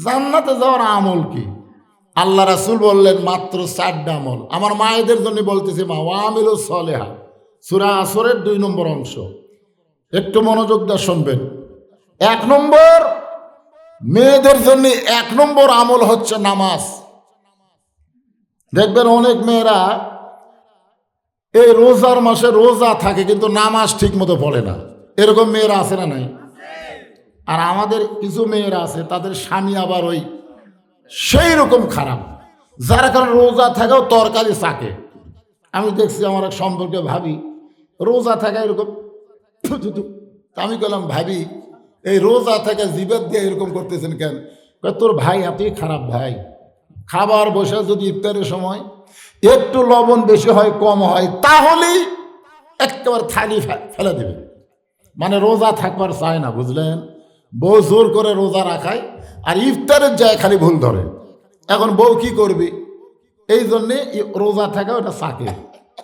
জান্নাতে যাওয়ার আমল কি? আল্লাহ রাসূল বললেন মাত্র 4টা আমল। আমার মায়েদের জন্য বলতেছি, মা ওয়ামিলু সলেহা, সূরা আসরের 2 নম্বর অংশ, একটু মনোযোগ দিয়ে শুনবেন। 1 নম্বর, মেয়েদের জন্য 1 নম্বর আমল হচ্ছে নামাজ। দেখবেন অনেক মেয়েরা এই রোজার মাসে রোজা থাকে কিন্তু নামাজ ঠিক মতো পড়ে না, এরকম মেয়েরা আছে না নাই? আর আমাদের কিছু মেয়েরা আছে তাদের স্বামী আবার ওই সেই রকম খারাপ, যার কারণে রোজা থাকেও তরকারি চাকে। আমি দেখছি আমার এক সম্পর্কে ভাবি রোজা থাকা এরকম থু থু থু। আমি বললাম, ভাবি এই রোজা থেকে জিবের দিয়ে এরকম করতেছেন কেন? কয়, তোর ভাই এতই খারাপ ভাই, খাবার বসে যদি ইফতারের সময় একটু লবণ বেশি হয় কম হয় তাহলেই একেবারে থালি ফেলে দেবে, মানে রোজা থাকবার চায় না, বুঝলেন? বউ জোর করে রোজা রাখায় আর ইফতারের যায় খালি ভুল ধরে। এখন বউ কি করবি? এই জন্যে রোজা থাকা ওটা চাকে,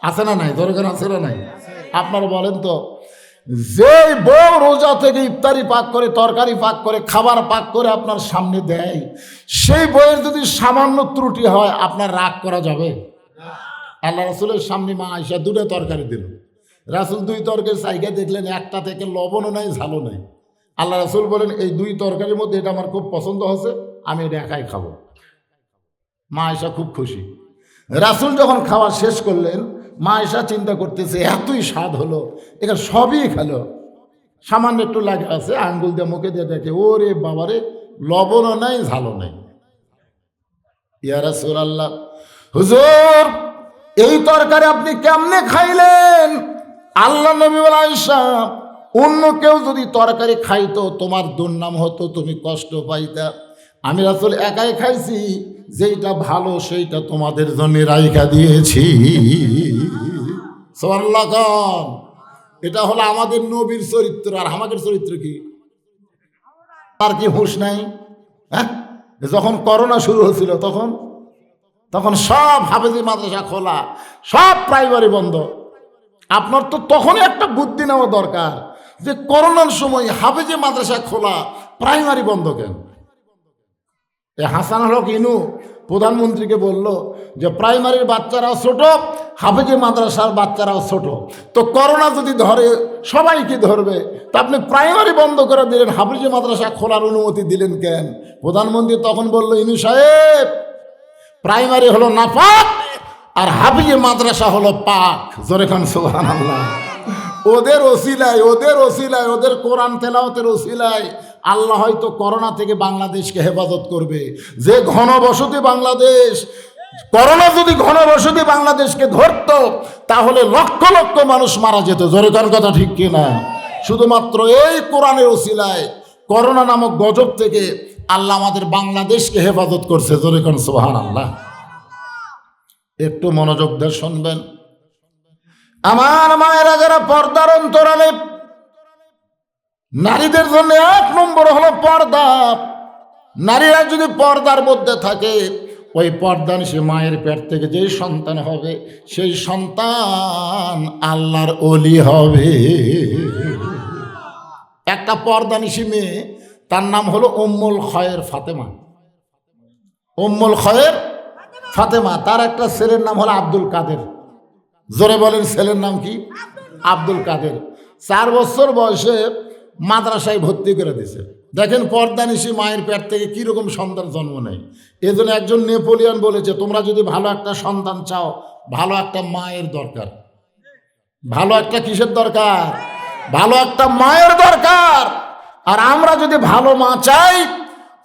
আছে না নাই? দরকার আছে না নাই? আপনারা বলেন তো, যে বউ রোজা থেকে ইফতারি পাক করে, তরকারি পাক করে, খাবার পাক করে আপনার সামনে দেয়, সেই বউয়ের যদি সামান্য ত্রুটি হয় আপনার রাগ করা যাবে? আল্লাহ রাসূলের সামনে মা আয়েশা 2টা তরকারি দিল। রাসূল 2 তরকারি চাইকে দেখলেন একটা থেকে লবণও নাই ঝালও নাই। আল্লাহ রাসূল বলেন, এই 2 তরকারির মধ্যে এটা আমার খুব পছন্দ হয়েছে, আমি এটা একাই খাবো। মা আয়েশা খুব খুশি। রাসূল যখন খাওয়া শেষ করলেন, মা আয়েশা চিন্তা করতেছে এতই স্বাদ হলো, এটা সবই খেলো, সামান্য একটু লাগে আছে, আঙ্গুল দিয়ে মুখে দিয়ে দেখে, ওরে বাবারে, লবণও নাই ঝালও নাই। ইয়া রাসূলুল্লাহ, হুজুর এই তরকারি আপনি কেমনে খাইলেন? আল্লাহ নবী বলেন, আয়েশা অন্য কেউ যদি তরকারি খাইতো তোমার দুর্নাম হতো, তুমি কষ্ট পাইতা। আমি রাসূল একাই খাইছি, যেইটা ভালো সেইটা তোমাদের জন্য রাইখা দিয়েছি। সুবহানাল্লাহ। এটা হলো আমাদের নবীর চরিত্র। আর আমাদের চরিত্র কি? তার কি হুঁশ নাই? হ্যাঁ, যখন করোনা শুরু হয়েছিল তখন সব হাফেজি মাদ্রাসা খোলা, সব প্রাইমারি বন্ধ। আপনার তো তখনই একটা বুদ্ধি নেওয়া দরকার যে করোনার সময় হাফেজি মাদ্রাসা খোলা, প্রাইমারি বন্ধ কেন? হাসান হক ইনু প্রধানমন্ত্রীকে বলল যে প্রাইমারির বাচ্চারাও ছোট, হাফেজি মাদ্রাসার বাচ্চারাও ছোট, তো করোনা যদি ধরে সবাইকে ধরবে, তা আপনি প্রাইমারি বন্ধ করে দিলেন, হাফেজি মাদ্রাসা খোলার অনুমতি দিলেন কেন? প্রধানমন্ত্রী তখন বলল, ইনু সাহেব, প্রাইমারি হলো নাপাক আর হাফেজি মাদ্রাসা হলো পাক। জোরে খান সুবহানাল্লাহ। ওদের ওসিলায় ওদের কোরআন তেলাওয়াতের ওসিলায় আল্লাহ হয়তো করোনা থেকে বাংলাদেশকে হেফাজত করবে। যে ঘনবসতি বাংলাদেশ, করোনা যদি ঘনবসতি বাংলাদেশকে ধরত তাহলে লক্ষ লক্ষ মানুষ মারা যেত। জোরে কোন কথা ঠিক কিনা? শুধুমাত্র এই কোরআনের ওসিলায় করোনা নামক গজব থেকে আল্লাহ আমাদের বাংলাদেশকে হেফাজত করছে। জোরে কোন সুবহানাল্লাহ। একটু মনোযোগ দিয়ে শুনবেন। আমার মায়েরা যারা পর্দার অন্তরালে, নারীদের জন্য 1 নম্বর হলো পর্দা। নারীরা যদি পর্দার মধ্যে থাকে, ওই পর্দানিশী মায়ের পেট থেকে যেই সন্তান হবে সেই সন্তান আল্লাহর ওলি হবে। একটা পর্দানিশী মেয়ে, তার নাম হলো উম্মুল খয়ের ফাতেমা। উম্মুল খয়ের ফাতেমা, তার একটা ছেলের নাম হলো আব্দুল কাদের। জোরে বলেন, ছেলের নাম কি? আব্দুল কাদের। 4 বছর বয়সে মাদ্রাসায় ভর্তি করে দিয়েছে। দেখেন পর্দানিশী মায়ের পেট থেকে কীরকম সন্তান জন্ম নেয়। এজন্য একজন নেপোলিয়ন বলেছে, তোমরা যদি ভালো একটা সন্তান চাও, ভালো একটা মায়ের দরকার। ভালো একটা কিসের দরকার? ভালো একটা মায়ের দরকার। আর আমরা যদি ভালো মা চাই,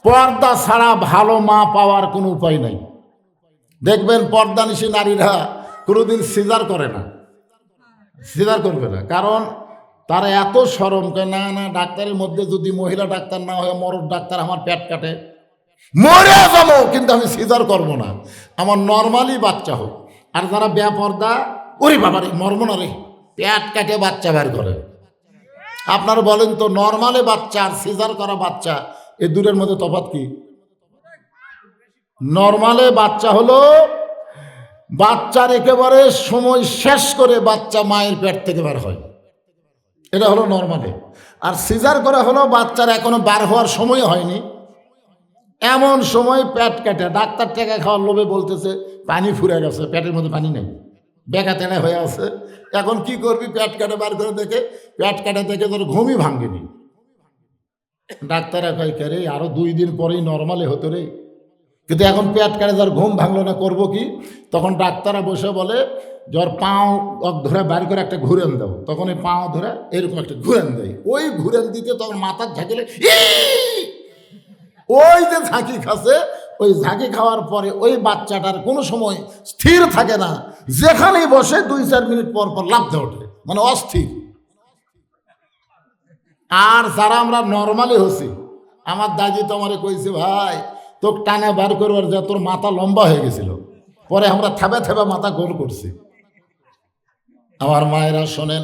পর্দা ছাড়া ভালো মা পাওয়ার কোনো উপায় নাই। দেখবেন পর্দানিশী নারীরা কোনোদিন সিজার করে না, সিজার করবে না, কারণ তারা এত শরম করে, না না ডাক্তারের মধ্যে যদি মহিলা ডাক্তার না হয়, মরদ ডাক্তার, আমার পেট কাটে, মরে যাবো, কিন্তু আমি সিজার করব না, আমার নর্মালি বাচ্চা হোক। আর যারা বেপর্দা, ওরে বাবারে মরবো না রে, পেট কাটে বাচ্চা বের করে। আপনারা বলেন তো, নর্মালে বাচ্চা আর সিজার করা বাচ্চা, এই দুটোর মধ্যে তফাৎ কি? নর্মালে বাচ্চা হলো বাচ্চার একেবারে সময় শেষ করে বাচ্চা মায়ের পেট থেকে বের হয়, এটা হলো নর্মালে। আর সিজার করা হলো বাচ্চার এখনো বার হওয়ার সময় হয়নি, এমন সময় পেট কাটে, ডাক্তার টাকা খাওয়ার লোভে বলতেছে পানি ফুরে গেছে, পেটের মধ্যে পানি নেই, বেকা তেনা হয়ে আছে। এখন কি করবি, পেট কাটে বার করে দেখে, পেট কাটে দেখে তোর ঘুমই ভাঙ্গেনি। ডাক্তাররা কয় রে আরো 2 দিন পরেই নর্মালে হতো রে, কিন্তু এখন পেট কাটে যার ঘুম ভাঙলো না, করবো কি? তখন ডাক্তাররা বসে বলে জ্বর পাও ধরে বার করে একটা ঘুরেন দাও। তখন এই পাও ধরে এরকম একটা ঘুরেন দেয়, ওই ঘুরেন দিতে তখন মাথার ঝাঁকিলে ওই যে ঝাঁকি খাচ্ছে, ওই ঝাঁকি খাওয়ার পরে ওই বাচ্চাটার কোনো সময় স্থির থাকে না, যেখানেই বসে 2-4 মিনিট পর পর লাফতে ওঠে, মানে অস্থির। আর যারা আমরা নর্মালি হচ্ছি, আমার দাদি তো আমারে কইছে ভাই তোকে টানে বার করবার যা তোর মাথা লম্বা হয়ে গেছিল, পরে আমরা থেবে থেবে মাথা গোল করছি। আমার মায়েরা শোনেন,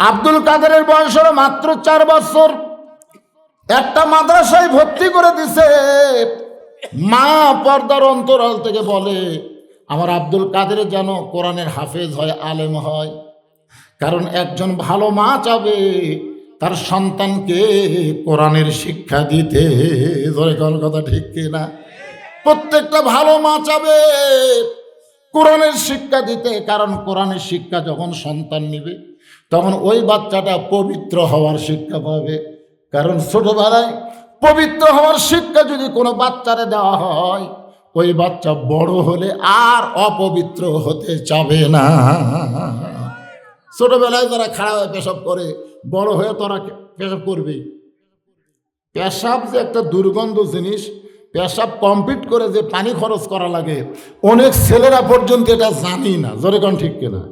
আব্দুল কাদেরের বয়স হলো মাত্র 4 বছর। একটা মাদ্রাসায় ভর্তি করে দিছে। মা পর্দার অন্তরাল থেকে বলে আমার আব্দুল কাদের যেন কোরআনের হাফেজ হয়, আলেম হয়। কারণ একজন ভালো মা চাবে তার সন্তানকে কোরআনের শিক্ষা দিতে। ধরে কোন কথা ঠিক কিনা? প্রত্যেকটা ভালো মা চাবে কোরআনের শিক্ষা দিতে, কারণ কোরআনের শিক্ষা যখন সন্তান নিবে তখন ওই বাচ্চাটা পবিত্র হওয়ার শিক্ষা পাবে। কারণ ছোটবেলায় পবিত্র হওয়ার শিক্ষা যদি কোনো বাচ্চারে দেওয়া হয়, ওই বাচ্চা বড় হলে আর অপবিত্র হতে চাবে না। ছোটবেলায় যারা খাড়া হয়ে পেশাব করে, বড় হয়ে তোরা পেশাব করবে। পেশাব যে একটা দুর্গন্ধ জিনিস, পেশাব কমপ্লিট করে যে পানি খরচ করা লাগে, অনেক ছেলেরা পর্যন্ত এটা জানি না। জোরে কোন ঠিক কিনা?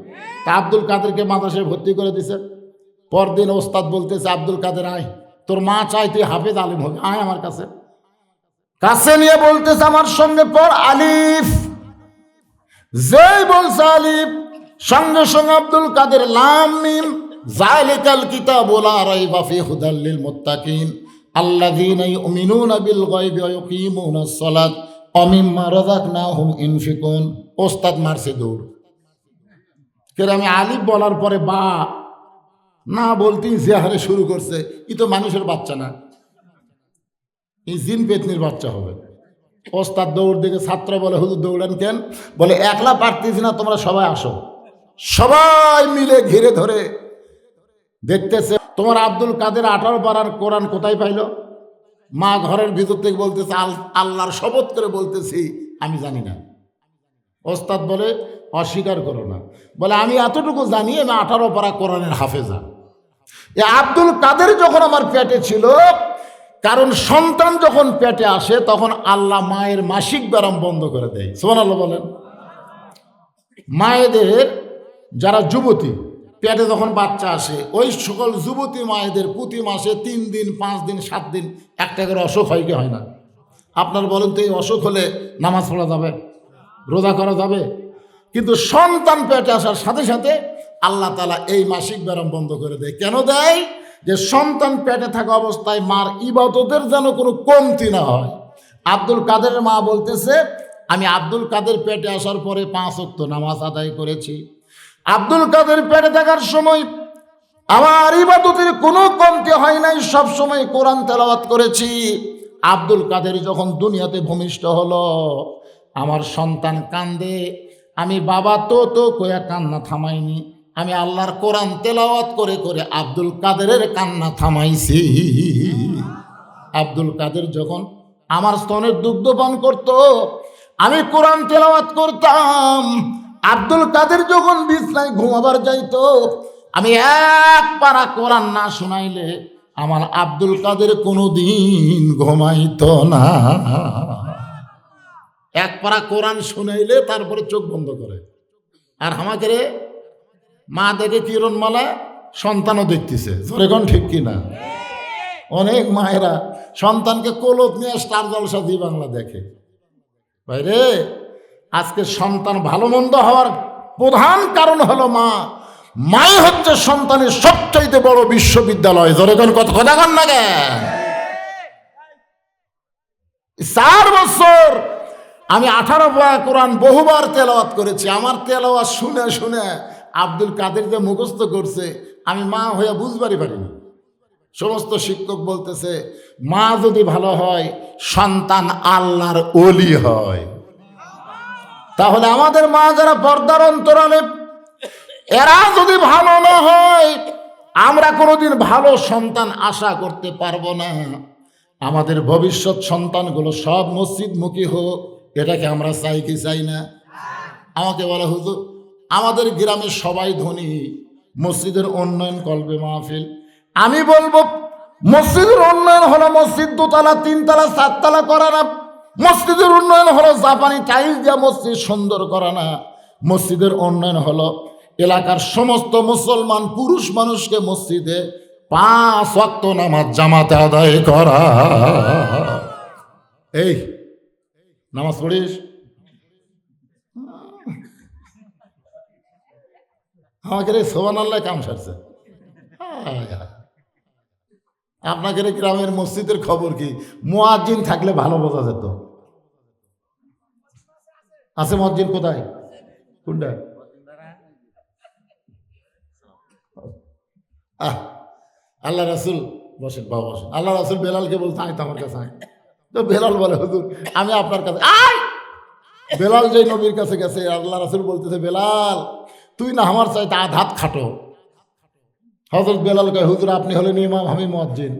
তা আব্দুল কাদেরকে মাদ্রাসায় ভর্তি করে দিছে। পরদিন ওস্তাদ বলতেছে আব্দুল কাদের আয়, তোর মা চাই তুই হাফেজ আলিম হবে, আয় আমার কাছে। কাছে নিয়ে বলতেছে আমার সঙ্গে পড় আলিফ। যেই বলছে আলিফ, সঙ্গে সঙ্গে আব্দুল কাদের লাম মিম যালিকাল কিতাবু লা রাইবা ফি হুদাল লিল মুত্তাকিন আল্লাযীনা ইউমিনুনা বিল গায়বি ওয়া ইউকিমুনাস সালাত ওয়া মিম্মা রাযাকনাহুম ইনফিকুন। ওস্তাদ মারছে দৌড়। কেন আমি আলিফ বলার পরে বা না বলতেই যে হারে শুরু করছে, ই তো মানুষের বাচ্চা না, এই জিন পেতনির বাচ্চা হবে। ওস্তাদ দৌড় দেখে ছাত্র বলে হুজুর দৌড়ান কেন? বলে একলা পারতেছি না, তোমরা সবাই আসো। সবাই মিলে ঘিরে ধরে দেখতেছে তোমার আব্দুল কাদের 18 পারার কোরআন কোথায় পাইল? মা ঘরের ভিতর থেকে বলতেছে আল্লাহর শপথ করে বলতেছি আমি জানি না। ওস্তাদ বলে অস্বীকার করো না। বলে আমি এতটুকু জানি আমি 18 পারা কোরআনের হাফেজা। এ আব্দুল কাদের যখন আমার পেটে ছিল, কারণ সন্তান যখন পেটে আসে তখন আল্লাহ মায়ের মাসিক ব্যারাম বন্ধ করে দেয়। সুবহানাল্লাহ বলেন। মায়েদের যারা যুবতী পেটে যখন বাচ্চা আসে, ওই সকল যুবতী মায়েদের প্রতি মাসে 3 দিন 5 দিন 7 দিন একটা করে অসুখ হয় কি হয় না? আপনার বলেন তো এই অসুখ হলে নামাজ পড়া যাবে, রোজা করা যাবে? কিন্তু সন্তান পেটে আসার সাথে সাথে আল্লাহ তাআলা এই মাসিক ব্যারাম বন্ধ করে দেয়। কেন দেয়? যে সন্তান পেটে থাকা অবস্থায় মার ইবাদতের যেন কোনো কমতি না হয়। আব্দুল কাদেরের মা বলতেছে আমি আব্দুল কাদের পেটে আসার পরে 5 ওয়াক্ত নামাজ আদায় করেছি। আব্দুল কাদের পেটে থাকার সময় আমার ইবাদতের কোনো কমতি হয় নাই, সব সময় কোরআন তেলাওয়াত করেছি। আব্দুল কাদের যখন দুনিয়াতে ভূমিষ্ঠ হলো, আমার সন্তান কান্দে, আমি বাবা তো কয়া কান্না থামাইনি, আমি আল্লাহর কোরআন তেলাওয়াত করে করে আব্দুল কাদেরের কান্না থামাইছি। আব্দুল কাদের যখন আমার স্তনের দুগ্ধ পান করত, আমি কোরআন তেলাওয়াত করতাম। আব্দুল কাদের যখন বিছনায় ঘুমাবার যাইতো, আমি 1 পারা কোরআন না শোনাইলে আমার আব্দুল কাদের কোনোদিন ঘুমাইতো না। 1 পারা কোরআন শুনাইলে তারপরে চোখ বন্ধ করে। আর আমাকে রে মা দেখে কিরণমালা, সন্তানও দেখতেছে। জোরে কোন ঠিক কিনা? অনেক মায়েরা সন্তানকে কোলত নিয়ে স্টার জলসা জি বাংলা দেখে। ভাই রে, আজকে সন্তান ভালো মন্দ হওয়ার প্রধান কারণ হলো মা। মাই হচ্ছে সন্তানের সবচাইতে বড় বিশ্ববিদ্যালয়। জোরে কোন কথা কন না গে? 4 বছর আমি 18 পারা কোরআন বহুবার তেলাওয়াত করেছি। আমার তেলাওয়াত শুনে শুনে আব্দুল কাদের যে মুখস্থ করছে, আমি মা হয়ে বুঝবারই পারিনি। সমস্ত শিক্ষক বলতেছে মা যদি ভালো হয় সন্তান আল্লাহর ওলি হয়। তাহলে আমাদের মা যারা পর্দার অন্তরালে, এরা যদি ভালো না হয় আমরা কোনোদিন ভালো সন্তান আশা করতে পারবো না। আমাদের ভবিষ্যৎ সন্তানগুলো সব মসজিদমুখী হোক, এটাকে আমরা চাই কি চাই না? আমাকে বলা হুজুর আমাদের গ্রামের সবাই ধনী, মসজিদের উন্নয়ন করবে মাহফিল। আমি বলবো মসজিদের উন্নয়ন হলো মসজিদ 2 তলা 3 তলা 7 তলা করা না। মসজিদের উন্নয়ন হলো জাপানি টাইলস দিয়ে মসজিদ সুন্দর করা না। মসজিদের উন্নয়ন হলো এলাকার সমস্ত মুসলমান পুরুষ মানুষকে মসজিদে 5 ওয়াক্ত নামাজ জামাতে আদায় করা। এই নামাজ পড়িস? আমাকে রে সুবহানাল্লাহ কাম সারছে। আপনাদের গ্রামের মসজিদের খবর কি? মুয়াজ্জিন থাকলে ভালো বোঝা যেত। আছে মুয়াজ্জিন? কোথায়? কোনটা? আল্লাহ রাসূল বসেন, বাবা বসেন। আল্লাহ রাসূল বেলালকে বলতে আয় তো আমার কাছে আয়। তো বেলাল বলে হুজুর আমি আপনার কাছে আয়। বেলাল যে নবীর কাছে গেছে, আল্লাহ রাসূল বলতেছে বেলাল তুই না আমার চাইতে আধ হাত খাটো। হযরত বেলাল কয় হুজুর আপনি হলেন ইমাম, আমি মুয়াজ্জিন।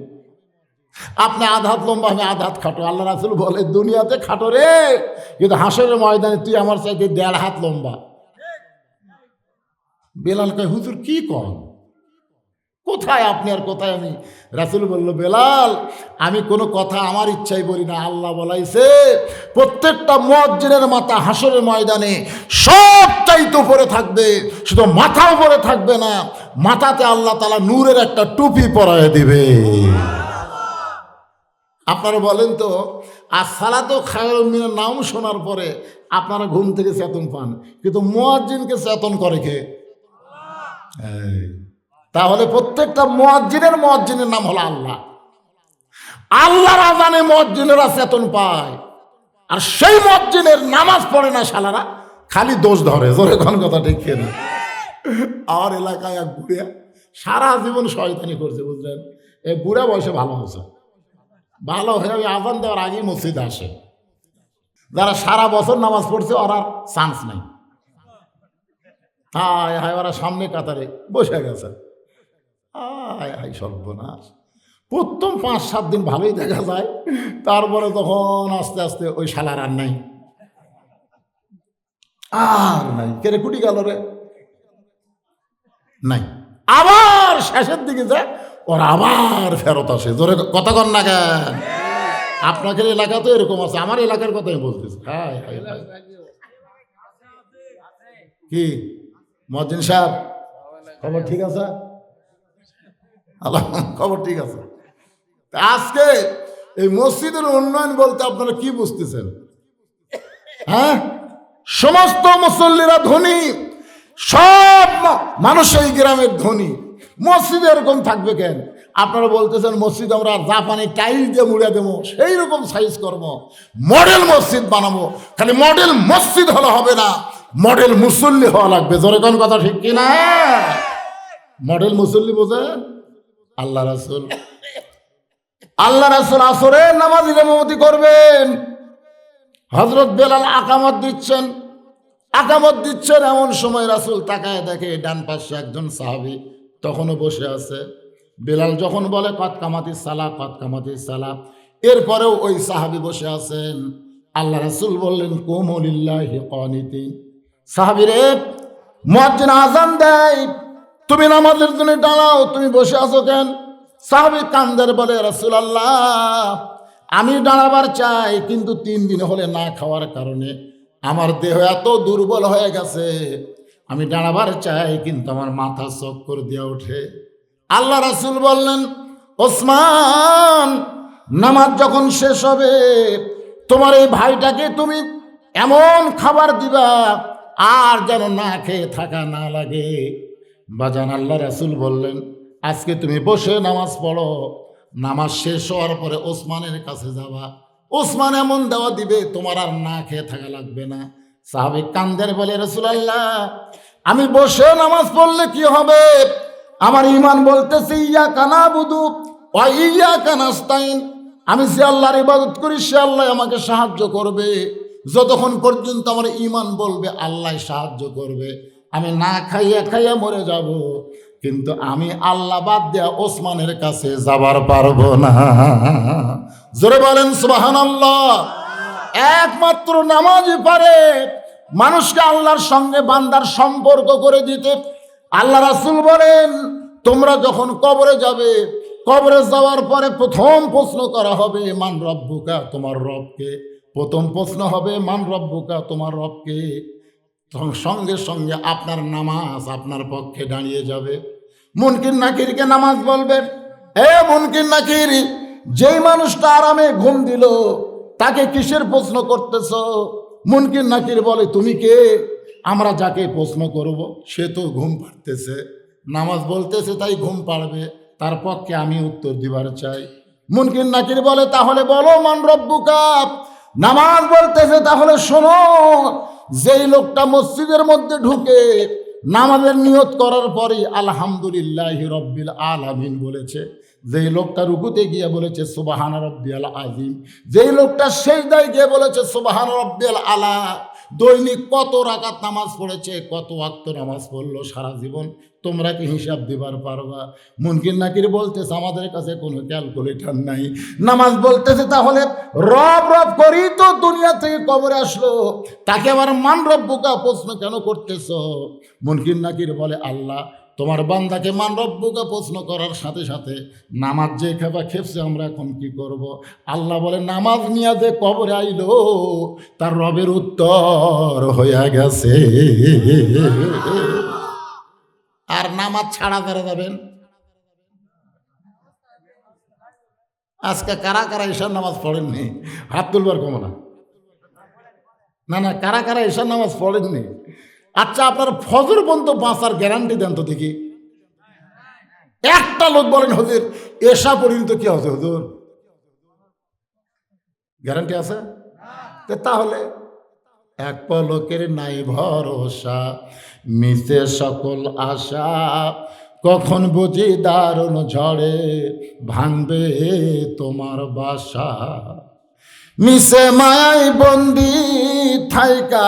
আপনি আধ হাত লম্বা, আমি আধ হাত খাটো। আল্লাহ রাসূল বলে দুনিয়াতে খাটো রে, কিন্তু হাসরের ময়দানে তুই আমার চাইতে 1.5 হাত লম্বা। বেলাল কয় হুজুর কি কন, কোথায় আপনি আর কোথায় আমি? রাসূল বলল বেলাল আমি কোনো কথা আমার ইচ্ছাই বলি না, আল্লাহ বলাইছে প্রত্যেকটা মুয়াজ্জিনের মাথা হাসরের ময়দানে সব চাইতে উপরে থাকবে, শুধু মাথা উপরে থাকবে না, মাথাতে আল্লাহ তাআলা নূরের একটা টুপি পরায় দিবে। আপনারা বলেন তো আসসালাতু খায়রুম মিনান নাওম শোনার পরে আপনারা ঘুম থেকে চেতন পান, কিন্তু মুয়াজ্জিনকে চেতন করে কে? তাহলে প্রত্যেকটা মুয়াজ্জিনের নাম হলো আল্লাহ। আল্লাহর আযানে মুয়াজ্জিনেরা চেতন পায়, আর সেই মুয়াজ্জিনের নামাজ পড়ে না শালারা, খালি দোষ ধরে। জোরে কোন কথা ঠিক না? আর এলাকায় এক বুড়া সারা জীবন শয়তানি করছে, বুঝলেন? এই বুড়া বয়সে ভালো হয়েছে, ভালো হয়ে ওই আযান দেওয়ার আগেই মসজিদে আসে। যারা সারা বছর নামাজ পড়ছে ওরা চান্স নাই। হায় হায় ওরা সামনে কাতারে বসে গেছে। হায় হায় সর্বনাশ। প্রথম 5-7 দিন ভালোই দেখা যায়, তারপরে তখন আস্তে আস্তে ওই শালার আর নাই, আর নাই। কেরে কুটি গেল রে নাই। আবার শেষের দিকে যায় ওরা আবার ফেরত আসে। জোরে কথা কন না কেন? আপনাদের এলাকা তো এরকম আছে, আমার এলাকার কথাই বলতেছে। হায় হায় হায়। কি মুয়াজ্জিন সাহেব খবর ঠিক আছে? আল্লাহ খবর ঠিক আছে। আজকে এই মসজিদের উন্নয়ন বলতে আপনারা কি বুঝতেছেন? হ্যাঁ, সমস্ত মুসল্লিরা ধনী, সব মানুষ এই গ্রামের ধনী। মসজিদ এরকম থাকবে কেন? আপনারা বলতেছেন মসজিদ আমরা জাপানি টাইল দিয়ে মুড়ে দেবো, সেই রকম সাইজ করবো, মডেল মসজিদ বানাবো। খালি মডেল মসজিদ হলে হবে না, মডেল মুসল্লি হওয়া লাগবে। জোরে কোন কথা ঠিক কিনা? মডেল মুসল্লি বোঝেন? আল্লাহ রাসূল আসরের নামাজ ইমামতি করবেন। হযরত বেলাল আকামত দিচ্ছেন। এমন সময় রাসূল তাকায় দেখে ডান পাশে একজন সাহাবী তখনও বসে আছে। বেলাল যখন বলে কদ কামাতিস সালাহ, এরপরেও ওই সাহাবী বসে আছেন। আল্লাহ রাসূল বললেন কুমু লিল্লাহি কানিতিন। সাহাবী রে, মুয়াজ্জিন আযান দেয়, তুমি নামাজের জন্য দাঁড়াও, তুমি বসে আছো কেন? সাহাবী কান্দের বলে রাসূলুল্লাহ আমি দাঁড়াবার চাই, কিন্তু 3 দিন হলে না খাওয়ার কারণে আমার দেহ এত দুর্বল হয়ে গেছে, আমি দাঁড়াবার চাই কিন্তু আমার মাথা চক্কর দিয়ে ওঠে। আল্লাহ রাসূল বললেন ওসমান, নামাজ যখন শেষ হবে তোমার এই ভাইটাকে তুমি এমন খাবার দিবা আর যেন না খেয়ে থাকা না লাগে। বাজান, আল্লাহ রাসূল বললেন আজকে তুমি বসে নামাজ পড়ো, নামাজ শেষ হওয়ার পরে ওসমানের কাছে যাবা, ওসমান এমন দেওয়া দিবে তোমার আর না খেয়ে থাকা লাগবে না। সাহাবী কান্দের বলে রাসূলুল্লাহ আমি বসে নামাজ পড়লে কি হবে? আমার ঈমান বলতেছে ইয়া কানাবুদু, ওয়া ইয়্যাকা নাস্তাইন, আমি যে আল্লাহর ইবাদত করি সে আল্লাহ আমাকে সাহায্য করবে। যতক্ষণ পর্যন্ত আমার ঈমান বলবে আল্লাহ সাহায্য করবে, আমি না খাইয়া খাইয়া মরে যাব, কিন্তু আমি আল্লাহ বাদ দেয়া ওসমানের কাছে যাবার পারবো না। জোরে বলেন সুবহানাল্লাহ। একমাত্র নামাজই পারে মানুষকে আল্লাহর সঙ্গে বান্দার সম্পর্ক করে দিতে। আল্লাহ রাসূল বলেন, তোমরা যখন কবরে যাবে, কবরে যাওয়ার পরে প্রথম প্রশ্ন করা হবে মান রব্বুকা, তোমার রবকে। প্রথম প্রশ্ন হবে মান রব্বুকা, তোমার রবকে। তখন সঙ্গে সঙ্গে আপনার নামাজ আপনার পক্ষে দাঁড়িয়ে যাবে। মুনকির নাকিরকে নামাজ বলবে, এ মুনকির নাকির, যেই মানুষটা আরামে ঘুম দিল তাকে কিসের প্রশ্ন করতেছ? মুনকির নাকির বলে, তুমি কে? আমরা যাকে প্রশ্ন করব সে তো ঘুম পাড়তেছে, নামাজ বলতেছে তাই ঘুম পাড়বে, তার পক্ষে আমি উত্তর দিবার চাই। মুনকির নাকির বলে, তাহলে বলো মান রব্বুকা। নামাজ বলতেছে, তাহলে শোনো, যেই লোকটা মসজিদের মধ্যে ঢুকে নামাজের নিয়ত করার পরে আলহামদুলিল্লাহি রব্বিল আলামিন বলেছে, যেই লোকটা রুকুতে গিয়ে বলেছে সুবহান রব্বিয়াল আযীম, যেই লোকটা সিজদায় গিয়ে বলেছে সুবহান রব্বিয়াল আলা, দৈনিক কত রাকাত নামাজ পড়েছে, কত ওয়াক্ত নামাজ পড়লো সারা জীবন, তোমরা কি হিসাব দিবার পারবা? মুনকির নাকির বলতেছে, আমাদের কাছে কোনো ক্যালকুলেটর নাই। নামাজ বলতেছে, তাহলে রব রব করি তো দুনিয়া থেকে কবরে আসলো, তাকে আবার মান রব্বুকা প্রশ্ন কেন করতেছ? মুনকির নাকির বলে, আল্লাহ তোমার বান্দাকে মান রব্বুকা প্রশ্ন করার সাথে সাথে নামাজ যে খেপা খেপছে, আমরা এখন কি করব? আল্লাহ বলে, নামাজ নিয়ে যে কবরে আইলো তার রবের উত্তর হইয়া গেছে। আর নামাজ ছাড়া করে যাবেন। আজকে কারা কারা ঈশার নামাজ পড়েননি? হাত তুলবার কম না। না না, কারা কারা ঈশার নামাজ পড়েননি? আচ্ছা, আপনার ফজর পর্যন্ত বাঁচার গ্যারান্টি দেন তো দেখি। একটা লোক বলেন, হুজুর এশা পর্যন্ত কি আছে হুজুর? গ্যারান্টি আছে? তাহলে এক পলকের নাই ভরসা, মিশে সকল আশা, কখন বুঝি দারুণ ঝড়ে ভাঙবে তোমার বাসা। মিশে মায়াই বন্দি থাইকা,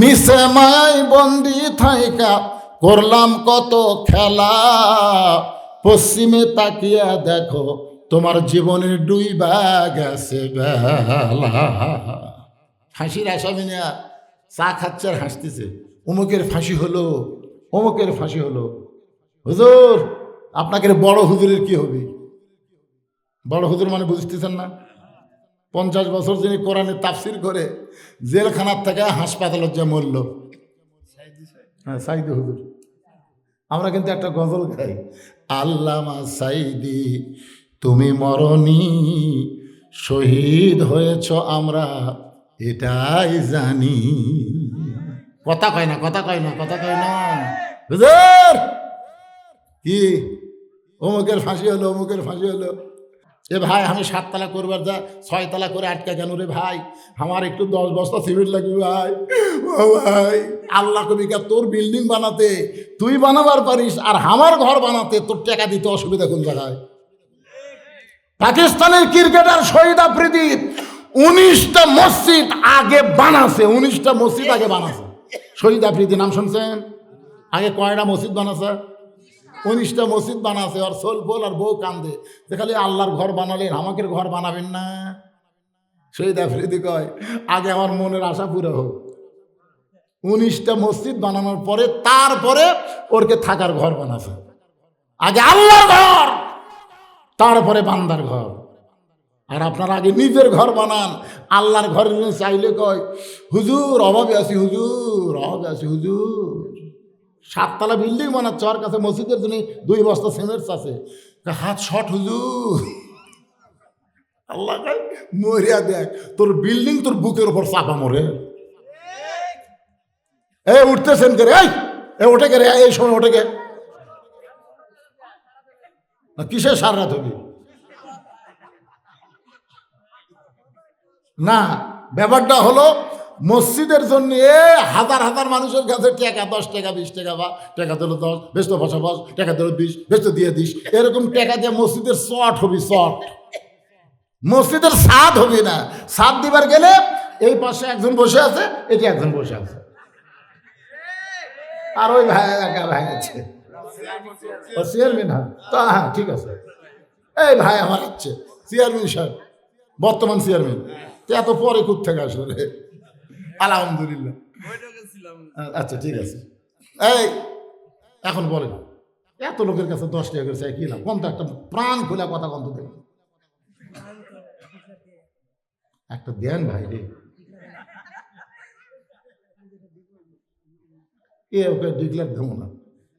মিশে মায়াই বন্দি থাইকা, করলাম কত খেলা, পশ্চিমে তাকিয়া দেখো তোমার জীবনের ডুইবা গেছে বেলা। হাসির আসামি নেয়া চা খাচ্ছে আর হাসতেছে, অমুকের ফাঁসি হলো, অমুকের ফাঁসি হলো। হুজুর আপনাকে বড় হুজুরের কি হবে? বড় হুজুর মানে বুঝতেছেন না? 50 বছর যিনি কোরআনে তাফসির করে জেলখানার থেকে হাসপাতালত যে মরল, হ্যাঁ সাইদি হুজুর। আমরা কিন্তু একটা গজল গাই, আল্লামা সাইদি তুমি মরনি, শহীদ হয়েছ আমরা এটাই জানি। কথা কয় না, কথা কয় না, কথা কয় না। হুজুর কি অমুকের ফাঁসি হলো, অমুকের ফাঁসি হলো। এ ভাই আমি 7 তালা করবার যা 6 তালা করে আটকা কেন রে ভাই? আমার একটু 10 বস্তা সিমেন্ট লাগবে ভাই। ও ভাই, আল্লাহ কবিকা তোর বিল্ডিং বানাতে তুই বানাবার পারিস, আর আমার ঘর বানাতে তোর টাকা দিতে অসুবিধা কোন জায়গায়? পাকিস্তানের ক্রিকেটার শহীদ আফ্রিদি 19টা মসজিদ আগে বানাছে, 19টা মসজিদ আগে বানাছে। শহীদ আফ্রিদি নাম শুনছেন? আগে কয়টা মসজিদ বানাছে? 19টা মসজিদ বানাছে। আর সোল ফোল আর বউ কান্দে যে খালি আল্লাহর ঘর বানালেন, আমাকে ঘর বানাবেন না। শহীদ আফ্রিদি কয়, আগে আমার মনের আশা পুরো হোক। 19টা মসজিদ বানানোর পরে তারপরে ওরকে থাকার ঘর বানাছে। আগে আল্লাহর ঘর, তারপরে বান্দার ঘর। আর আপনারা আগে নিজের ঘর বানান, আল্লাহর ঘর চাইলে কয় হুজুর অভাবে আছি, হুজুর অভাবে আছি, হুজুর। 7 তালা বিল্ডিং বানাচ্ছে, ওর কাছে মসজিদের জন্য 2 বস্তা সিমেন্ট আছে, হাত শর্ট হুজুর। আল্লাহ কয় মরিয়া দেখ, তোর বিল্ডিং তোর বুকের উপর চাপা মরে। এই উঠতেছেন কে রে? এই ওঠে কে রে? এই সময় ওঠে কে? কিসের সার রাত হবে না? ব্যাপারটা হলো মসজিদের জন্য হাজার হাজার মানুষের কাছে টাকা, 10 টাকা 20 টাকা, বা টাকা দিল 10, বেশ তো বসা বস, টাকা দিল 20, বেশ তো দিয়ে দিস, এরকম টাকা দিয়ে মসজিদের চট হবি, চট। মসজিদের ছাদ হবি না। ছাদ দিবার গেলে এই পাশে একজন বসে আছে, এটি একজন বসে আছে, আর ওই ভাই একা ভাই আছে, ও চেয়ারম্যান। হ্যাঁ তো হ্যাঁ ঠিক আছে, এই ভাই আমার হচ্ছে চেয়ারম্যান সাহেব, বর্তমান চেয়ারম্যান। তো এত পরে কোথেকে আসলো রে? আলহামদুলিল্লাহ। আচ্ছা ঠিক আছে। এই এখন বলেন, এত লোকের কাছে 10 টাকা করে চাই কি লাভ? কোন তো একটা প্রাণ খোলা কথা কন্ত দেব, একটা দেন ভাই রে। এ ওকে ডিক্লেয়ার দেবো না।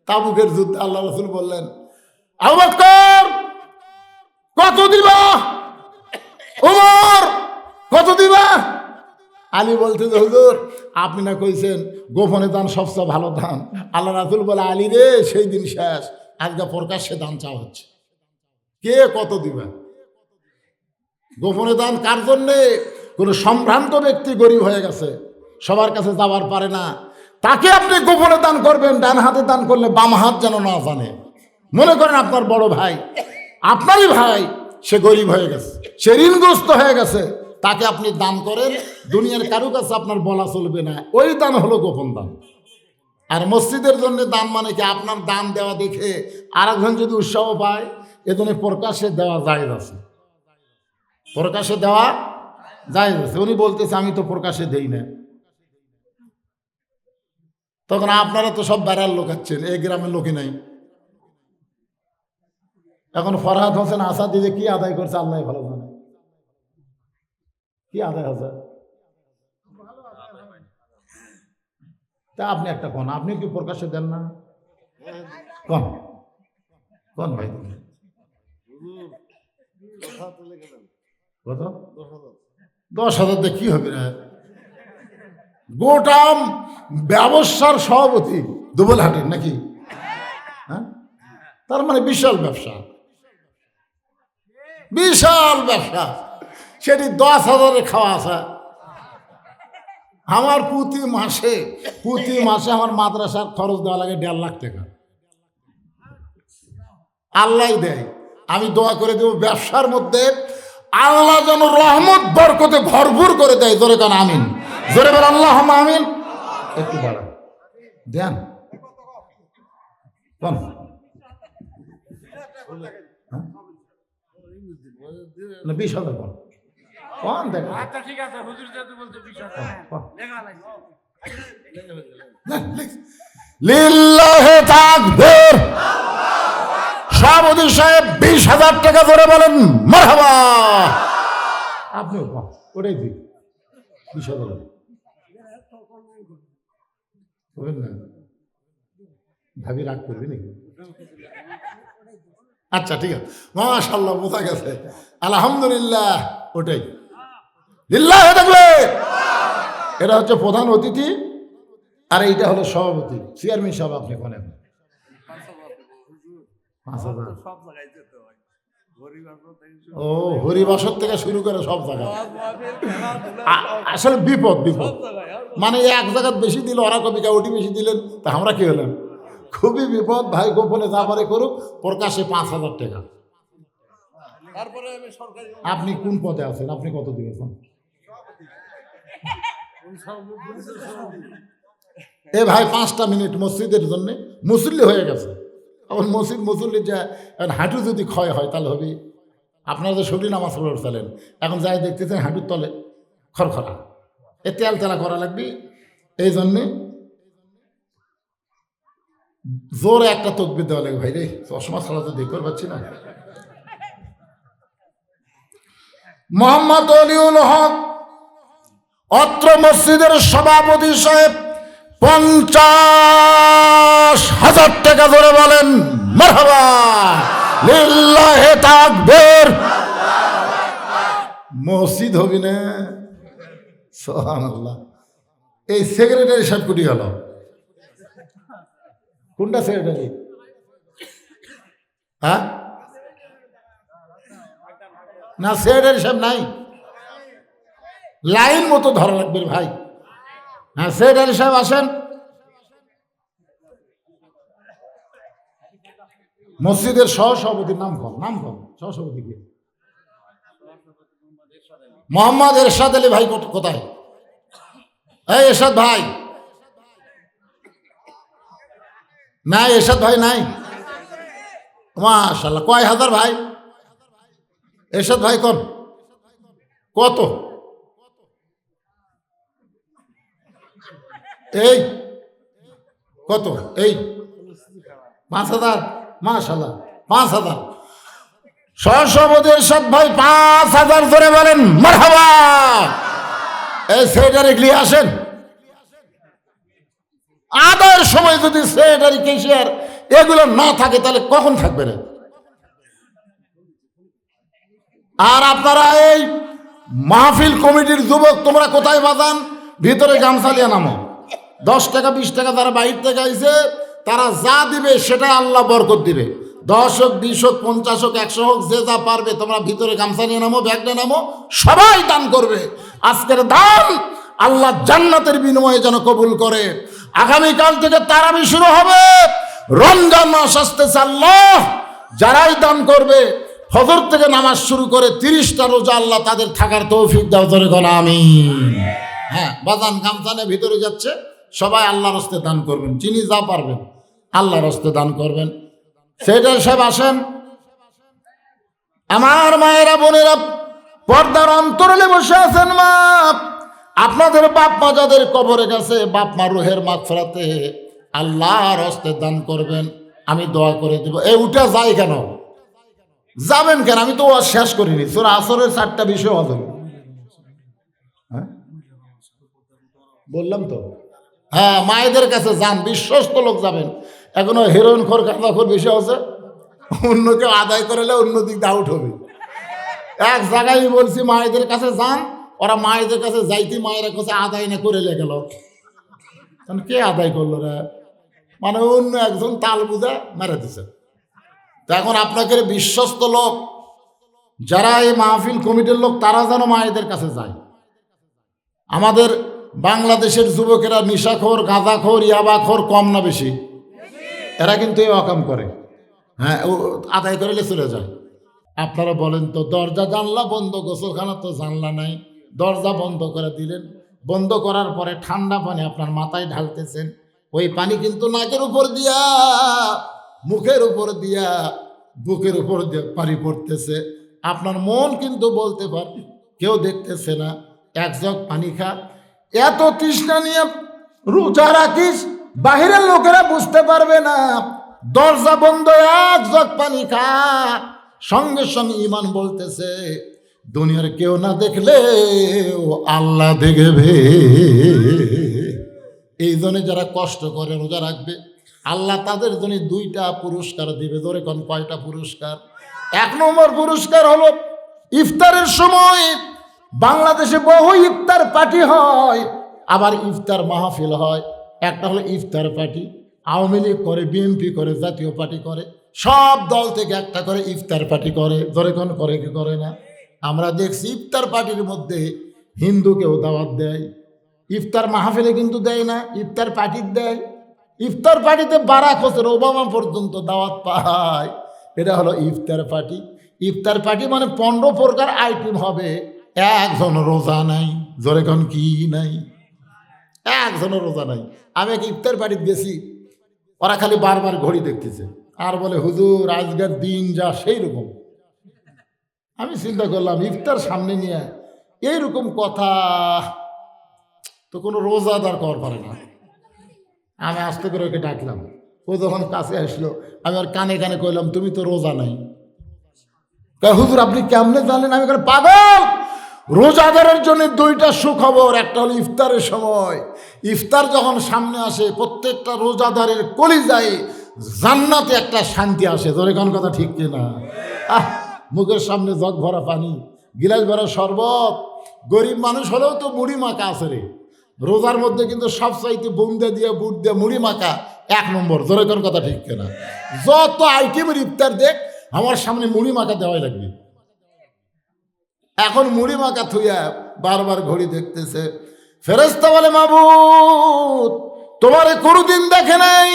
তাবুকের যুদ্ধে আল্লাহ রাসূল বললেন, আবু বকর কত দিবা? ওমর কত দিবা? আলী বলতে, হুজুর আপনি না কইছেন গোপনে দান সবচেয়ে ভালো দান। আল্লাহ রাসূল বলে, আলী রে সেই দিন শেষ, আজকে প্রকাশ্যে দান চাওয়া হচ্ছে, কে কত দিবা? গোপনে দান কার জন্যে? কোন সম্ভ্রান্ত ব্যক্তি গরিব হয়ে গেছে, সবার কাছে যাওয়ার পারে না, তাকে আপনি গোপনে দান করবেন। ডান হাতে দান করলে বাম হাত যেন না জানে। মনে করেন আপনার বড় ভাই, আপনারই ভাই, সে গরিব হয়ে গেছে, সে ঋণগ্রস্ত হয়ে গেছে, তাকে আপনি দান করেন, দুনিয়ার কারো কাছে আপনার বলা চলবে না, ওই দান হলো গোপন দান। আর মসজিদের জন্য দান মানে কি? আপনার দান দেওয়া দেখে আরেকজন যদি উৎসাহ পায়, এজন্য প্রকাশ্যে দেওয়া জায়েজ আছে, প্রকাশ্যে দেওয়া জায়েজ আছে। উনি বলতেছে আমি তো প্রকাশ্যে দেই না, তখন আপনারা তো সব বেড়ার লোক আছেন, এই গ্রামের লোকই নাই। এখন ফরহাদ হোসেন আসাদ দিদি কি আদায় করছে আল্লাহ ভালো জানে, কি আদায় হচ্ছে। তা আপনি একটা কোন, আপনি কি প্রকাশ্যে দেন না? কোন কোন ভাই কত? 10,000 দিয়ে কি হবে না? গোটা ব্যবসার সভাপতি দুবলহাটের নাকি? হ্যাঁ, তার মানে বিশাল ব্যবসা, বিশাল ব্যবসা, সেটি 10,000-এ খাওয়া আসা। আমার প্রতি মাসে আমার মাদ্রাসার খরচ দেওয়া লাগে 1.5 লাখ টাকা, আল্লাহ দেয়। আমি দোয়া করে দেব ব্যবসার মধ্যে আল্লাহ যেন রহমত বরকতে ভরপুর করে দেয়। জোরে কান আমিন, জোরে বল আল্লাহ আমিন। একটু বাড়ান দেন কোন না 20,000 কোন কোন দেখ। আচ্ছা ঠিক আছে, হুজুর যেহেতু বলতে 20,000 লিল্লাহি তাকবীর। সভাপতি সাহেব 20,000 টাকা ধরে বলেন মারহাবা। আপনিও কম ওটাই দিই 20,000 বলেন না, ভাবি রাগ করবি নাকি? আচ্ছা ঠিক আছে, মাশাআল্লাহ বোঝা গেছে, আলহামদুলিল্লাহ। ওটাই লিল্লাহি তাকবীর। এটা হচ্ছে প্রধান অতিথি, আর এইটা হলো সভাপতি, চেয়ারম্যান সাহেব। আপনি কোন 5,000? ও হরিবাসর থেকে শুরু করে সব জায়গায় আসলে বিপদ মানে এক জায়গায় বেশি দিল, ওরা কবিকা ওটি বেশি দিলেন, তা আমরা কি হলেন? খুবই বিপদ ভাই। গোপনে যা পারে করুক, প্রকাশে 5,000 টাকা। আপনি কোন পদে আছেন? আপনি কত দিবেন? এ ভাই 5টা মিনিট মসজিদের জন্য মুসল্লি হয়ে গেছে। এখন মুসল্লি যা হাঁটু যদি ক্ষয় হয় তাহলে হবে। আপনারা যে শরীর নামাজ পড়ে চলেন, এখন যাই দেখতেছেন হাঁটুর তলে খড়খড়া, এ তেল তেলা করা লাগবে। এই জন্যে জোরে একটা তকবির দেওয়া লাগে। ভাই রে চশমা ছাড়া তো দেখতে পাচ্ছি না। মোহাম্মদ অলিউল হক অত্র মসজিদের সভাপতি সাহেব 50,000 টাকা ধরে বলেন মারহাবা লিল্লাহি তাকবীর। মসজিদ হবি না, সুবহানাল্লাহ। এই সেক্রেটারি সাহেব কোটি গেল? কোনটা সেক্রেটারি? হ্যাঁ না, সেক্রেটারি সাহেব নাই। লাইন মতো ধরা লাগবে ভাই। হ্যাঁ, সেক্রেটারি সাহেব আসেন। মসজিদের সহসভাপতির নাম কম, সহসভাপতি কে? মোহাম্মদ এরশাদ আলী ভাই কোথায়? এই এরশাদ ভাই নাই, এরশাদ ভাই নাই। মাশাআল্লাহ, কয় হাজার ভাই? এরশাদ ভাই কোন? কত? এই কত? এই 5,000। মাশাআল্লাহ, 5,000। সহসভাপতি এরশাদ ভাই 5,000 ধরে বলেন মারহাবা। এই সেক্রেটারি গিয়ে আসেন। আদায়ের সময় যদি সেক্রেটারি ক্যাশিয়ার এগুলো না থাকে তাহলে কখন থাকবে না? আর আপনারা এই মাহফিল কমিটির যুবক তোমরা কোথায় বাজান? ভিতরে গামছালিয়া নামো। 10 টাকা 20 টাকা যারা বাইর থেকে আইছে তারা যা দিবে সেটা আল্লাহ বরকত দিবে। 10 হোক 20 হোক 50 হোক 100 হোক, যে যা পারবে তোমরা ভিতরে গামছা নিয়ে নামো, ব্যাগ নিয়ে নামো, সবাই দান করবে। আজকের দান আল্লাহ জান্নাতের বিনিময়ে যেন কবুল করে। আগামীকাল থেকে তারাবি শুরু হবে, রমজান মাস আসতেছে। আল্লাহ যারাই দান করবে ফজর থেকে নামাজ শুরু করে 30টা রোজা আল্লাহ তাদের থাকার তৌফিক দাও, ধরে কোন আমিন। হ্যাঁ, বাজান গামছানে ভিতরে যাচ্ছে, সবাই আল্লাহর হস্তে দান করবেন, যিনি যা পারবেন আল্লাহর হস্তে দান করবেন। সেটাই সব আসেন। আমার মায়েরা বোনেরা পর্দার অন্তরালে বসে আছেন, মা আপনাদের বাপ মা যাদের কবরে গেছে, বাপ মা রুহের মাগফিরাতে আল্লাহর হস্তে দান করবেন, আমি দোয়া করে দেব। এই উঠে যাই কেন? যাবেন কেন? আমি তো শেষ করিনি। সূরা আসরের 4টা বিষয় হবে। হ্যাঁ বললাম তো। হ্যাঁ, মায়েদের কাছে যান, বিশ্বস্ত লোক যাবেন। এখনো হেরোইন খোর গাঁজাখোর বেশি আছে, অন্য কেউ আদায় করলে অন্য দিক দিয়ে আউট হবে। এক জায়গায় বলছি মায়েদের কাছে যান, ওরা মায়েদের কাছে যাইতে মায়ের কাছে আদায় না করে গেল। কে আদায় করলো রে? মানে অন্য একজন তাল বুঝে মেরে দিছে। তো এখন আপনাকে বিশ্বস্ত লোক যারা এই মাহফিল কমিটির লোক তারা যেন মায়েদের কাছে যায়। আমাদের বাংলাদেশের যুবকেরা নিশাখোর, গাঁজাখোর, ইয়াবাখোর কম না বেশি? এরা কিন্তু এই অকাম করে। হ্যাঁ, আদায় করে চলে যায়। আপনারা বলেন তো, দরজা জানলা বন্ধ, গোসলখানা তো জানলা নাই, দরজা বন্ধ করে দিলেন, বন্ধ করার পরে ঠান্ডা পানি আপনার মাথায় ঢালতেছেন, ওই পানি কিন্তু নাকের উপর দিয়া, মুখের উপর দিয়া, বুকের উপর দিয়ে পানি পড়তেছে। আপনার মন কিন্তু বলতে পারে কেউ দেখতেছে না, এক জগ পানি খা। এত তৃষ্ণা নিয়ে রোজা রাখিস, বাহিরের লোকেরা বুঝতে পারবে না, দরজা বন্ধ, এক জগ পানি খা। সঙ্গে সঙ্গে ইমান বলতেছে দুনিয়ার কেউ না দেখলে আল্লাহ দেখবে। এই জন্য যারা কষ্ট করে রোজা রাখবে, আল্লাহ তাদের জন্য 2টা পুরস্কার দিবে। ধরে কোন কয়টা পুরস্কার? 1 নম্বর পুরস্কার হলো ইফতারের সময় বাংলাদেশে বহু ইফতার পার্টি হয়, আবার ইফতার মাহফিল হয়। একটা হলো ইফতার পার্টি, আওয়ামী লীগ করে, বিএনপি করে, জাতীয় পার্টি করে, সব দল থেকে একটা করে ইফতার পার্টি করে। ধরে কোন করে কি করে না? আমরা দেখছি ইফতার পার্টির মধ্যে হিন্দুকেও দাওয়াত দেয়, ইফতার মাহফিলে কিন্তু দেয় না, ইফতার পার্টির দেয়। ইফতার পার্টিতে বারাক হোসেন ওবামা পর্যন্ত দাওয়াত পায়। এটা হলো ইফতার পার্টি। ইফতার পার্টি মানে 15 প্রকার আইটেম হবে, একজন রোজা নাই। জোরে কোন কি নাই? একজনের রোজা নাই। আমি এক ইফতার পার্টিতে গেছি, ওরা খালি বারবার ঘড়ি দেখতেছে আর বলে হুজুর আজকের দিন যা সেই রকম। আমি চিন্তা করলাম ইফতার সামনে নিয়ে এইরকম কথা তো কোনো রোজাদার কর পারে না। আমি আস্তে করে ওকে ডাকলাম, ও যখন কাছে আসলো আমি আর কানে কানে কইলাম তুমি তো রোজা নাই। হুজুর আপনি কেমনে জানেন? আমি পাগল, রোজাদারের জন্য 2টা সুখবর। একটা হলো ইফতারের সময়, ইফতার যখন সামনে আসে প্রত্যেকটা রোজাদারের কলিজায় জান্নাতে একটা শান্তি আসে। ধরে কোন কথা ঠিক কিনা? মুখের সামনে জগ ভরা পানি, গিলাস ভরা শরবত। গরিব মানুষ হলেও তো মুড়ি মাখা আছে রে। রোজার মধ্যে কিন্তু সবচাইতে বুন্দে দিয়ে বুট দিয়ে মুড়ি মাখা 1 নম্বর। ধরে কোন কথা ঠিক কিনা? যত আইটেমের ইফতার দেখ, আমার সামনে মুড়ি মাখা দেওয়াই লাগবে। এখন মুড়ি মাখা থুইয়া বারবার ঘড়ি দেখতেছে, ফেরেশতা বলে মাবুদ তোমারে কোনোদিন দেখে নাই,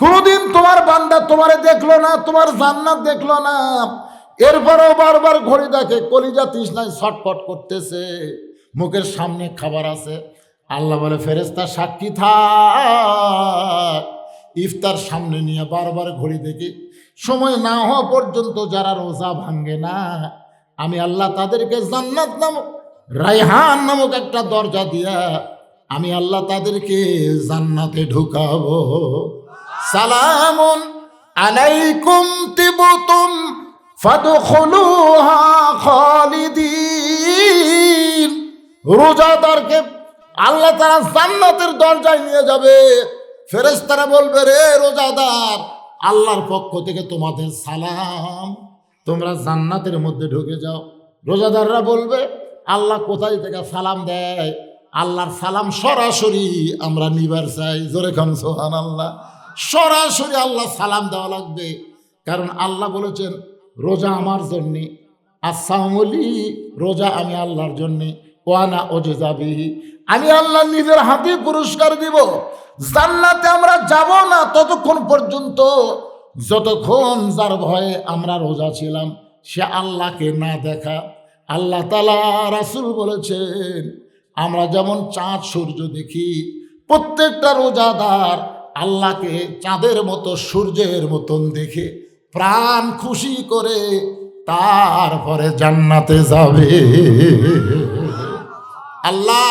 কোনোদিন তোমার বান্দা তোমারে দেখলো না, তোমার জান্নাত দেখলো না, এরপরেও বারবার ঘড়ি দেখে, কলিজা তৃষ্ণায় ছটফট করতেছে, মুখের সামনে খাবার আছে। আল্লাহ বলে ফেরেশতা সাক্ষী থাক, ইফতার সামনে নিয়ে বারবার ঘড়ি দেখি, সময় না হওয়া পর্যন্ত যারা রোজা ভাঙ্গে না, আমি আল্লাহ তাদেরকে জান্নাত নামক রায়হান নামক একটা দরজা দিয়া আমি আল্লাহ তাদেরকে জান্নাতে ঢুকাবো। সালামুন আলাইকুম তিবতুম ফাদখুলুহা খালিদিন। রোজাদারকে আল্লাহ তাআলা জান্নাতের দরজায় নিয়ে যাবে। ফেরেশতারা বলবে রে রোজাদার, আল্লাহর পক্ষ থেকে তোমাদের সালাম, তোমরা জান্নাতের মধ্যে ঢুকে যাও। রোজাদাররা বলবে আল্লাহ কোথায় থেকে সালাম দেয়? আল্লাহর সালাম সরাসরি আমরা নিবার চাই। জোরে খান সুবহানাল্লাহ। সরাসরি আল্লাহ সালাম দেওয়া লাগবে, কারণ আল্লাহ বলেছেন রোজা আমার জন্যে, আসামলি রোজা আমি আল্লাহর জন্যে, ওয়ানা ওজেজাবিহি আমি আল্লাহ নিজের হাতে পুরস্কার দিব। জান্নাতে আমরা যাব না ততক্ষণ পর্যন্ত যতক্ষণ যার ভয়ে আমরা রোজা ছিলাম সে আল্লাহকে না দেখা। আল্লাহ তাআলা রাসূল বলেছেন আমরা যেমন চাঁদ সূর্য দেখি, প্রত্যেকটা রোজাদার আল্লাহকে চাঁদের মতো সূর্যের মতন দেখে প্রাণ খুশি করে তারপরে জান্নাতে যাবে। আল্লাহ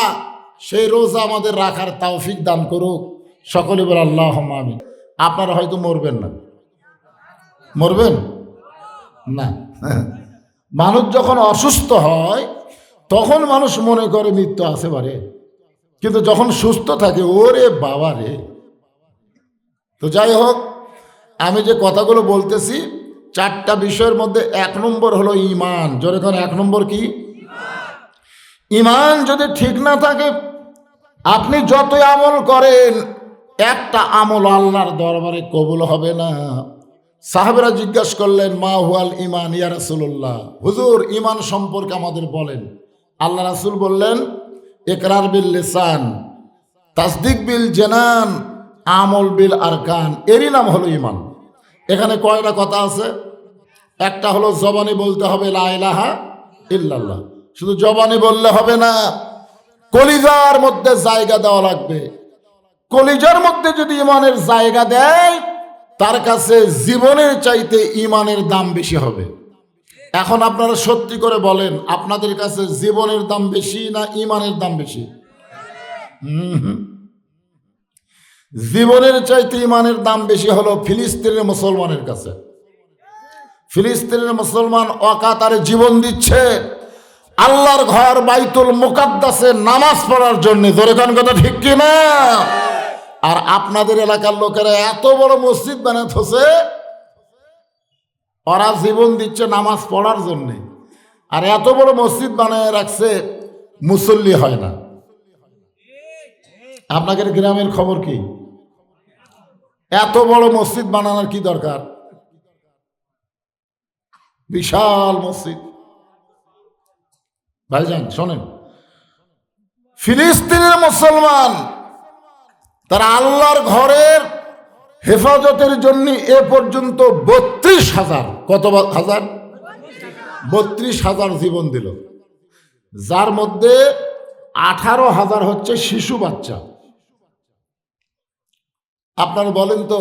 সেই রোজা আমাদের রাখার তৌফিক দান করুক। সকলে বলে আল্লাহুম্মা আমিন। আপনারা হয়তো মরবেন না, মরবেন না। মানুষ যখন অসুস্থ হয় তখন মানুষ মনে করে মৃত্যু আসে পারে, কিন্তু যখন সুস্থ থাকে ওরে বাবা রে। তো যাই হোক, আমি যে কথাগুলো বলতেছি চারটা বিষয়ের মধ্যে 1 নম্বর হলো ঈমান। জোরে করে 1 নম্বর কি? ঈমান যদি ঠিক না থাকে আপনি যতই আমল করেন একটা আমল আল্লাহর দরবারে কবুল হবে না। সাহাবেরা জিজ্ঞাসা করলেন মা হুয়াল ঈমান ইয়া রাসূলুল্লাহ, হুজুর ঈমান সম্পর্কে আমাদের বলেন। আল্লাহ রাসূল বললেন ইকরার বিল লিসান, তাসদিক বিল জানান, আমল বিল আরকান, এরই নাম হলো ঈমান। এখানে কয়টা কথা আছে? একটা হলো জবানে বলতে হবে লা ইলাহা ইল্লাল্লাহ, শুধু জবানে বললে হবে না, কলিজার মধ্যে জায়গা দেওয়া লাগবে। কলিজার মধ্যে যদি ঈমানের জায়গা দেয় তার কাছে জীবনের চাইতে ঈমানের দাম বেশি হবে। এখন আপনারা সত্যি করে বলেন আপনাদের কাছে জীবনের দাম বেশি না ঈমানের দাম বেশি? জীবনের চাইতে ঈমানের দাম বেশি হলো ফিলিস্তিনের মুসলমানের কাছে। ফিলিস্তিনের মুসলমান অকাতারে জীবন দিচ্ছে আল্লাহর ঘর বাইতুল মুকাদ্দাসে নামাজ পড়ার জন্য। জোরে কোন কথা ঠিক কি না? আর আপনাদের এলাকার লোকেরা এত বড় মসজিদ বানাতেছে, ওরা জীবন দিচ্ছে নামাজ পড়ার জন্য, আর এত বড় মসজিদ বানায় রাখছে মুসল্লি হয় না। আপনাদের গ্রামের খবর কি? এত বড় মসজিদ বানানোর কি দরকার? বিশাল মসজিদ। ভাইজান শোনেন, ফিলিস্তিনের মুসলমান তারা আল্লাহর ঘরের হেফাজতের জন্য এ পর্যন্ত 32,000, কত হাজার? 32,000 জীবন দিল, যার মধ্যে 18,000 হচ্ছে শিশু বাচ্চা। আপনারা বলেন তো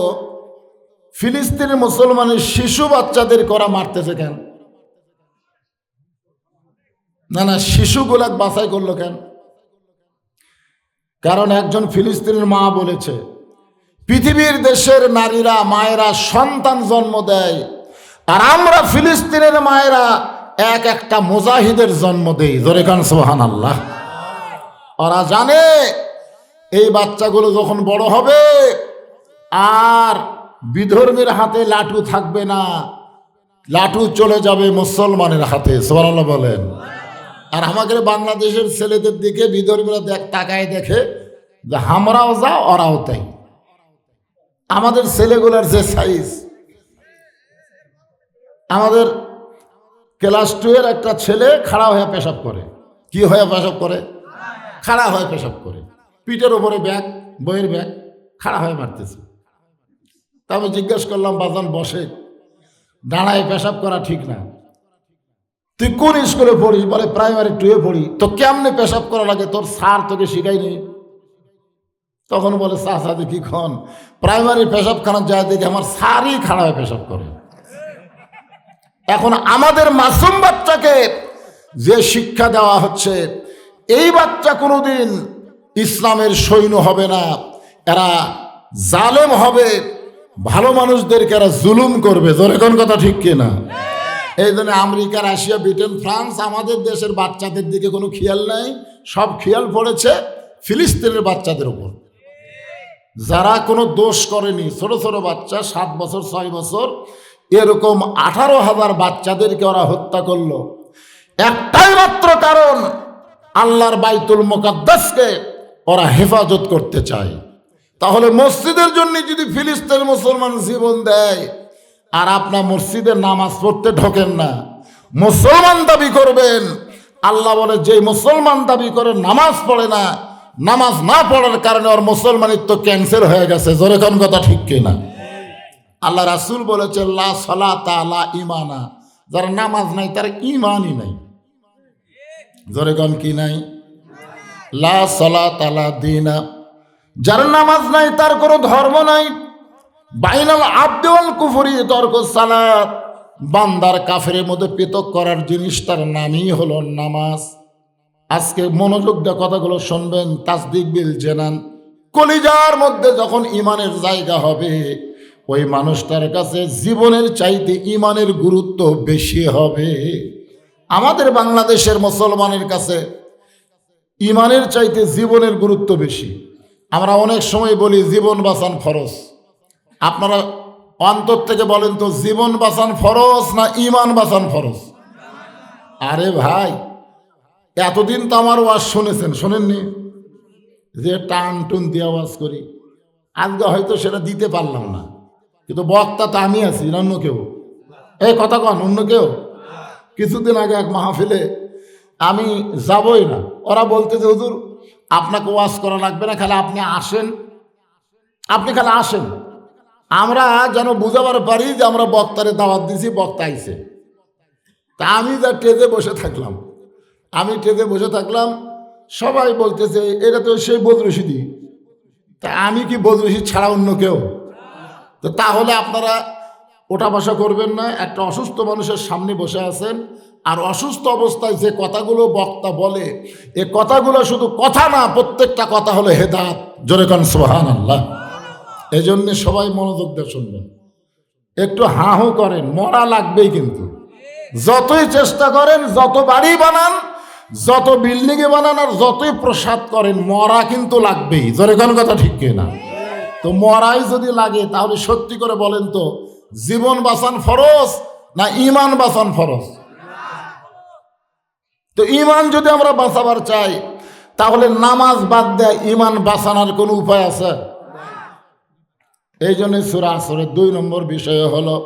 ফিলিস্তিনের মুসলমানের শিশু বাচ্চাদের করা মারতেছে কেন? না না, শিশুগুলাক বাছাই করলো কেন? কারণ একজন ফিলিস্তিনের মা বলেছে পৃথিবীর দেশের নারীরা মায়েরা সন্তান জন্ম দেয়, আর আমরা ফিলিস্তিনের মায়েরা এক একটা মুজাহিদের জন্ম দেই। জোরে কান সুবহানাল্লাহ। ওরা জানে এই বাচ্চাগুলো যখন বড় হবে আর বিধর্মীর হাতে লাঠু থাকবে না, লাঠু চলে যাবে মুসলমানের হাতে। সুবহানাল্লাহ বলেন। আর আমাদের বাংলাদেশের ছেলেদের দিকে বিধর্মীরা তাকায় দেখে যে আমরাও যা ওরাও তাই। আমাদের ছেলেগুলোর যে সাইজ, আমাদের ক্লাস 2 এর একটা ছেলে খাড়া হয়ে পেশাব করে। কি হয়ে পেশাব করে? খাড়া হয় পেশাব করে, পিঠের ওপরে ব্যাগ, বইয়ের ব্যাগ, খাড়া হয়ে মারতেছে। তা আমি জিজ্ঞেস করলাম, বাজান বসে, দাঁড়ায় পেশাব করা ঠিক না। তুই কোন স্কুলে পড়িস? বলে প্রাইমারি 2-এ পড়ি। তো কেমনে পেশাব করা লাগে তোর স্যার তোকে শিখায়নি? তখন বলে, চাচা দেখি খন প্রাইমারি পেশাবখানা যায় দেখি আমার স্যারই খাড়া হয়ে পেশাব করে। এখন আমাদের মাসুম বাচ্চাকে যে শিক্ষা দেওয়া হচ্ছে, এই বাচ্চা কোনোদিন ইসলামের সৈন্য হবে না, এরা জালেম হবে, ভালো মানুষদেরকে এরা জুলুম করবে। জোরে কোন কথা ঠিক কিনা? এই জন্য আমেরিকা, রাশিয়া, ব্রিটেন, ফ্রান্স আমাদের দেশের বাচ্চাদের দিকে কোনো খেয়াল নাই, সব খেয়াল পড়েছে ফিলিস্তিনের বাচ্চাদের উপর, যারা কোনো দোষ করেনি। ছোট ছোট বাচ্চা, 7 বছর 6 বছর, এরকম 18,000 বাচ্চাদেরকে ওরা হত্যা করলো। একটাই মাত্র কারণ, আল্লাহর বাইতুল মুকাদ্দাসকে ওরা হেফাজত করতে চায়। তাহলে মসজিদের জন্য যদি ফিলিস্তিনের মুসলমান জীবন দেয়, আর আপনার মসজিদের নামাজ পড়তে ঢোকেন না, মুসলমান দাবি করবেন, আল্লাহ বলে যে মুসলমান দাবি করে নামাজ পড়ে না, নামাজ না পড়ার কারণে ওর মুসলমানিত্ব ক্যান্সেল হয়ে গেছে। জোরে কোন কথা ঠিক কিনা? আল্লাহ রাসূল বলেছেন, লা সালাতা লা ঈমানা, যার নামাজ নাই তার ঈমানই নাই। জোরে কোন কি নাই? লা সালাতা লা দীনা, যার নামাজ নাই তার কোনো ধর্ম নাই। বাইনাল আবদি ওয়াল কুফরি তরকুস সালাত, বান্দার কাফেরের মধ্যে পৃথক করার জিনিসটার নামই হলো নামাজ। আজকে মনোযোগ দিয়ে কথাগুলো শুনবেন, তাসদিক বিল জেনান। কলিজার মধ্যে যখন ইমানের জায়গা হবে, ওই মানুষটার কাছে জীবনের চাইতে ইমানের গুরুত্ব বেশি হবে। আমাদের বাংলাদেশের মুসলমানের কাছে ইমানের চাইতে জীবনের গুরুত্ব বেশি। আমরা অনেক সময় বলি জীবন বাঁচান ফরজ। আপনারা অন্তর থেকে বলেন তো, জীবন বাঁচান ফরজ না ইমান বাঁচান ফরজ? আরে ভাই, এতদিন তো আমার ওয়াজ শুনেছেন, শোনেননি? যে টান টুন দিয়ে আওয়াজ করি, আজকে হয়তো সেটা দিতে পারলাম না, কিন্তু বক্তা তো আমি আছি না অন্য কেউ? এই কথা কন, অন্য কেউ? কিছুদিন আগে এক মাহফিলে আমি যাবই না, ওরা বলতেছে হুজুর আপনাকে ওয়াজ করা লাগবে না, খালি আপনি আসেন, আপনি খালি আসেন, আমরা যেন বুঝাবার পারি যে আমরা বক্তারে দাওয়াত দিছি, বক্তা আইছে। তা আমি যা টেজে বসে থাকলাম, সবাই বলতেছে এটা তো সেই বদরশিদি। তা আমি কি বদরশিদ ছাড়া অন্য কেউ? তো তাহলে আপনারা ওঠা বসা করবেন না। একটা অসুস্থ মানুষের সামনে বসে আছেন, আর অসুস্থ অবস্থায় যে কথাগুলো বক্তা বলে, এ কথাগুলো শুধু কথা না, প্রত্যেকটা কথা হলো হেদায়েত। জোরে কান সুবহানাল্লাহ। এই জন্য সবাই মনোযোগ দিয়ে শুনবেন, একটু হাহু করেন, মরা লাগবেই কিন্তু। যতই চেষ্টা করেন, যত বাড়ি বানান, যত বিল্ডিংয়ে বানান, আর যতই প্রসাদ করেন, মরা কিন্তু লাগবেই। জোরে কোন কথা ঠিক কিনা? তো মরাই যদি লাগে, তাহলে সত্যি করে বলেন তো, জীবন বাঁচান ফরজ না ইমান বাঁচান ফরজ? তো ইমান যদি আমরা বাঁচাবার চাই, তাহলে নামাজ বাদ দেয় ইমান বাঁচানোর কোনো উপায় আছে? এই জন্য সূরা আসরের 2 নম্বর বিষয় হলো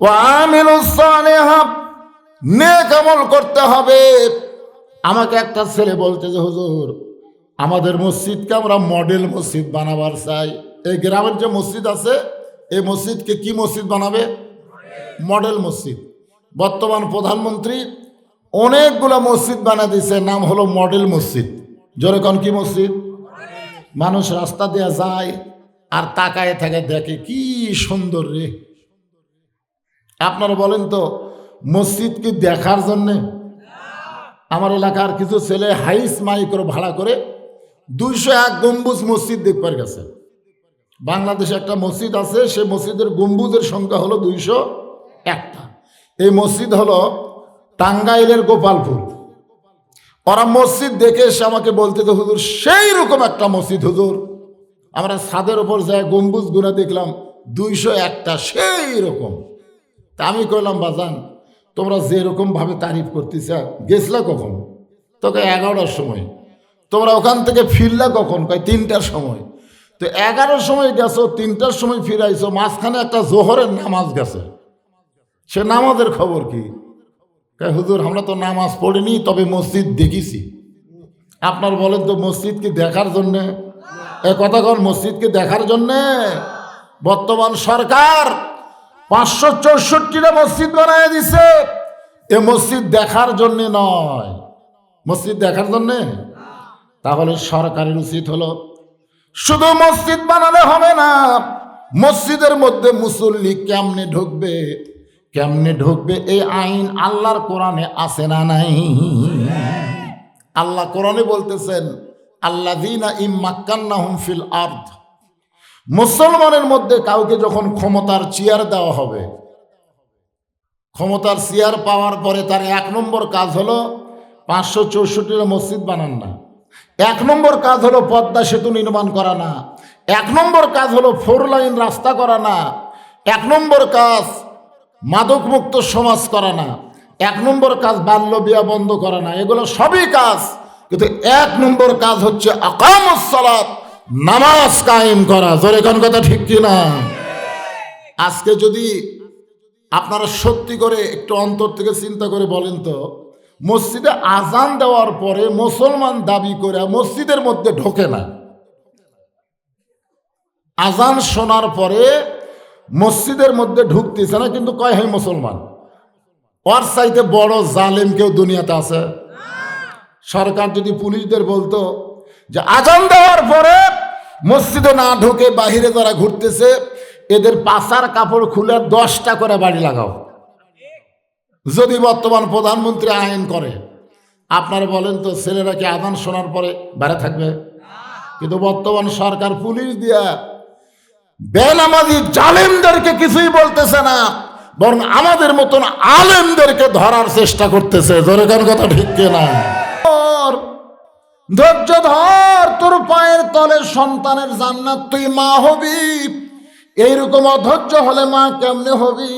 ওয়া আমিলুস সালিহাত, নেক আমল করতে হবে। আমাকে একটা ছেলে বলতে যে হুজুর, আমাদের মসজিদকে আমরা মডেল মসজিদ বানাবার চাই। এই গ্রামের যে মসজিদ আছে, এই মসজিদকে কি মসজিদ বানাবে? মডেল মসজিদ। বর্তমান প্রধানমন্ত্রী অনেকগুলো মসজিদ বানিয়ে দিয়েছে, নাম হলো মডেল মসজিদ। জোরে কোন কি মসজিদ? মানুষ রাস্তা দিয়ে যায় আর তাকায় থাকে, দেখে কি সুন্দর রে। আপনারা বলেন তো, মসজিদ কি দেখার জন্যে? আমার এলাকার কিছু ছেলে হাইস মাইক্রো ভাড়া করে 201 গম্বুজ মসজিদ দেখবার গেছে। বাংলাদেশে একটা মসজিদ আছে, সেই মসজিদের গম্বুজের সংখ্যা হলো 201টা। এই মসজিদ হলো টাঙ্গাইলের গোপালপুর। ওরা মসজিদ দেখে এসে আমাকে বলতে, তো হুজুর সেই রকম একটা মসজিদ হুজুর, আমরা ছাদের ওপর যায় গম্বুজ গুনা দেখলাম 201টা, সেই রকম। তা আমি কইলাম, বাজান তোমরা যেরকম ভাবে তারিফ করতেছ, গেছলা কখন? তোকে 11টার সময়। তোমরা ওখান থেকে ফিরলা কখন? কয় 3টার সময়। তো 11টার সময় গেছো, 3টার সময় ফিরাইছো, মাঝখানে একটা জোহরের নামাজ গেছে, সে নামাজের খবর কি? হুজুর আমরা তো নামাজ পড়িনি, তবে মসজিদ দেখেছি। আপনার বলেন তো মসজিদ কি দেখার জন্যে? এ কথা কন, মসজিদ কি দেখার জন্যে? বর্তমান সরকার 564টা মসজিদ বানায় দিছে। এ মসজিদ দেখার জন্যে নয়, মসজিদ দেখার জন্যে। তাহলে সরকারের উচিত হলো শুধু মসজিদ বানালে হবে না, মসজিদের মধ্যে মুসল্লি কেমনে ঢুকবে, কেমনে ঢুকবে এই আইন আল্লাহর কোরআনে আছে না নাই? আল্লাহ কোরআনে বলতেছেন আল্লাযীনা ইম্মাক্কান্নাহুম ফিল আরদ, মুসলমানের মধ্যে কাউকে যখন ক্ষমতার চেয়ার দেওয়া হবে, ক্ষমতার চেয়ার পাওয়ার পরে তার 1 নম্বর কাজ হলো 564টা মসজিদ বানান না, 1 নম্বর কাজ হলো পদ্মা সেতু নির্মাণ করা না, 1 নম্বর কাজ হলো 4 লাইন রাস্তা করা না, 1 নম্বর কাজ মাদকমুক্ত সমাজ করা না, 1 নম্বর কাজ বাল্য বিয়া বন্ধ করা না। এগুলো সবই কাজ, কিন্তু 1 নম্বর কাজ হচ্ছে আকামুস সালাত, নামাজ কায়েম করা। জোরে কোন কথা ঠিক কিনা? আজকে যদি আপনারা সত্যি করে একটু অন্তর থেকে চিন্তা করে বলেন তো, মসজিদে আজান দেওয়ার পরে মুসলমান দাবি করে মসজিদের মধ্যে ঢোকে না, আজান শোনার পরে মসজিদের মধ্যে ঢুকতেছে না, কিন্তু কয় হয় মুসলমান। ওর চাইতে বড় জালেম কেউ দুনিয়াতে আছে? সরকার যদি পুলিশদের বলতো যে আজান দেওয়ার পরে মসজিদে না ঢুকে বাহিরে যারা ঘুরতেছে এদের পাছার কাপড় খুলে 10টা করে বাড়ি লাগাও, যদি বর্তমান প্রধানমন্ত্রী আইন করে, আপনারা বলেন তো ছেলেরা কি আজান শোনার পরে বাইরে থাকবে? কিন্তু বর্তমান সরকার পুলিশ দিয়া বেনামাজি জালেমদেরকে কিছুই বলতেছে না, বরং আমাদের মতন আলেমদেরকে ধরার চেষ্টা করতেছে। জোরে কোন কথা ঠিক কিনা? ধৈর্য ধর, তোর পায়ের তলে সন্তানের জান্নাত, তুই মা হবি। এইরকম অধৈর্য হলে মা কেমনে হবি?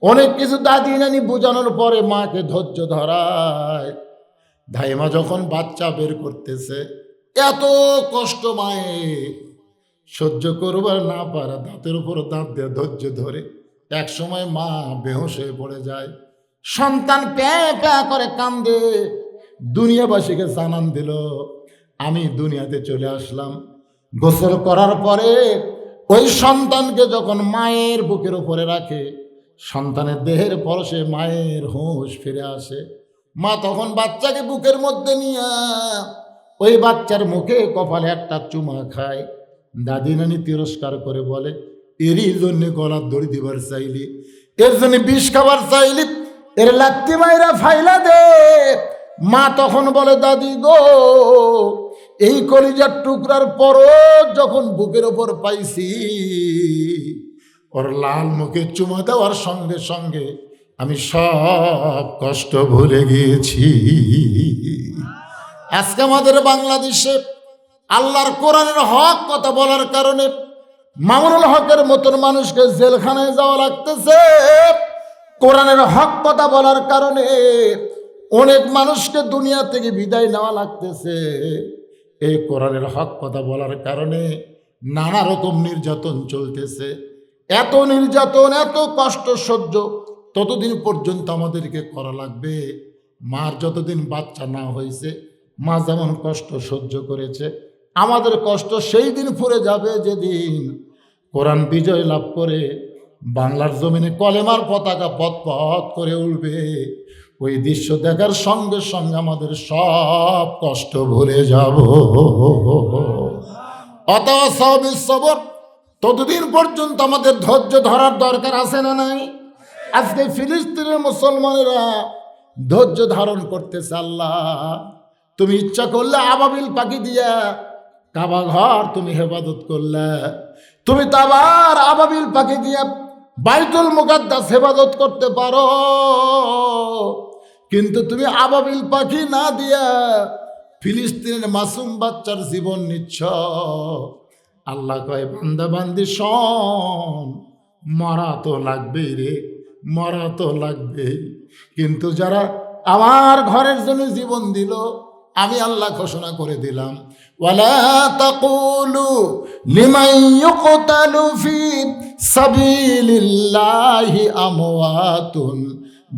অনেক কিছু দাদি নানি বোঝানোর পরে মাকে ধৈর্য ধরায়। ধাইমা যখন বাচ্চা বের করতেছে এত কষ্ট মায়ে সহ্য করবার না পারা, দাঁতের উপর দাঁত দিয়ে ধৈর্য ধরে এক সময় মা বেহুশ হয়ে পড়ে যায়, সন্তান প্যাঁ প্যাঁ করে কান্দে, দুনিয়াবাসীকে জানান দিল আমি দুনিয়াতে চলে আসলাম। গোসল করার পরে ওই সন্তানকে যখন মায়ের বুকের উপরে রাখে, সন্তানের দেহের পরশে মায়ের হুঁশ ফিরে আসে। মা তখন বাচ্চাকে বুকের মধ্যে নিয়ে ওই বাচ্চার মুখে কপালে একটা চুমা খায়। দাদি নানি তিরস্কার করে বলে, এরই জন্য গলার দড়ি দিবার চাইলি, এর জন্য বিষ খাবার চাইলি, এর লাত্তি মাইরা ফাইলা দে। মা তখন বলে, দাদি গো, এই কলিজার টুকরার পরও যখন বুকের ওপর পাইছি, ওর লাল মুখে চুমা দেওয়ার সঙ্গে সঙ্গে আমি সব কষ্ট ভুলে গিয়েছি। আজকে আমাদের বাংলাদেশে আল্লাহর কোরআনের হক কথা বলার কারণে মামুনুল হকের মতন মানুষকে জেলখানায় যাওয়া লাগতেছে। কোরআনের হক কথা বলার কারণে অনেক মানুষকে দুনিয়া থেকে বিদায় নেওয়া লাগতেছে। এই কোরআনের হক কথা বলার কারণে নানা রকম নির্যাতন চলতেছে। এত নির্যাতন, এত কষ্ট সহ্য ততদিন পর্যন্ত আমাদেরকে করা লাগবে। মার যতদিন বাচ্চা না হয়েছে মা যেমন কষ্ট সহ্য করেছে, আমাদের কষ্ট সেই দিন ফুরে যাবে যেদিন কোরআন বিজয় লাভ করে বাংলার জমিনে কলেমার পতাকা পথ পথ করে উঠবে। ওই দৃশ্য দেখার সঙ্গে সঙ্গে আমাদের সব কষ্ট ভুলে যাব। অতঃসবর ততদিন পর্যন্ত আমাদের ধৈর্য ধরার দরকার আছে না নাই? আজকে ফিলিস্তিনের মুসলমানেরা ধৈর্য ধারণ করতেছে। আল্লাহ তুমি ইচ্ছা করলে আবাবিল পাখি দিয়া কাবা ঘর তুমি হেফাজত করলে, তুমি তো আবার আবাবিল পাখি দিয়া বাইতুল মুকাদ্দাস হেফাজত করতে পারো, কিন্তু তুমি আবাবিল পাখি না দিয়া ফিলিস্তিনের মাসুম বাচ্চার জীবন নিচ্ছ। আল্লাহ কয়, বান্দা বান্দি শোন, মরা তো লাগবেই রে, মরা তো লাগবেই, কিন্তু যারা আমার ঘরের জন্য জীবন দিল, আমি আল্লাহ ঘোষণা করে দিলাম, ওয়ালা তাকুলু লিমান ইউকতালু ফি সাবিলিল্লাহি আমওয়াতুন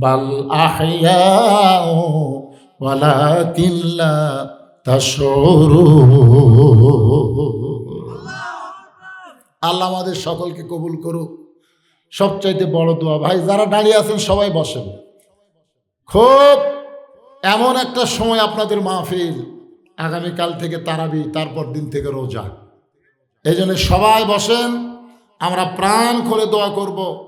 বাল আহইয়াউ ওয়ালাকিন লা তাশরু। আল্লাহ আমাদের সকলকে কবুল করুক। সবচাইতে বড় দোয়া, ভাই যারা দাঁড়িয়ে আছেন সবাই বসেন। খুব এমন একটা সময় আপনাদের মাহফিল, আগামীকাল থেকে তারাবি, তারপর দিন থেকে রোজা। এই জন্য সবাই বসেন, আমরা প্রাণ খুলে দোয়া করব।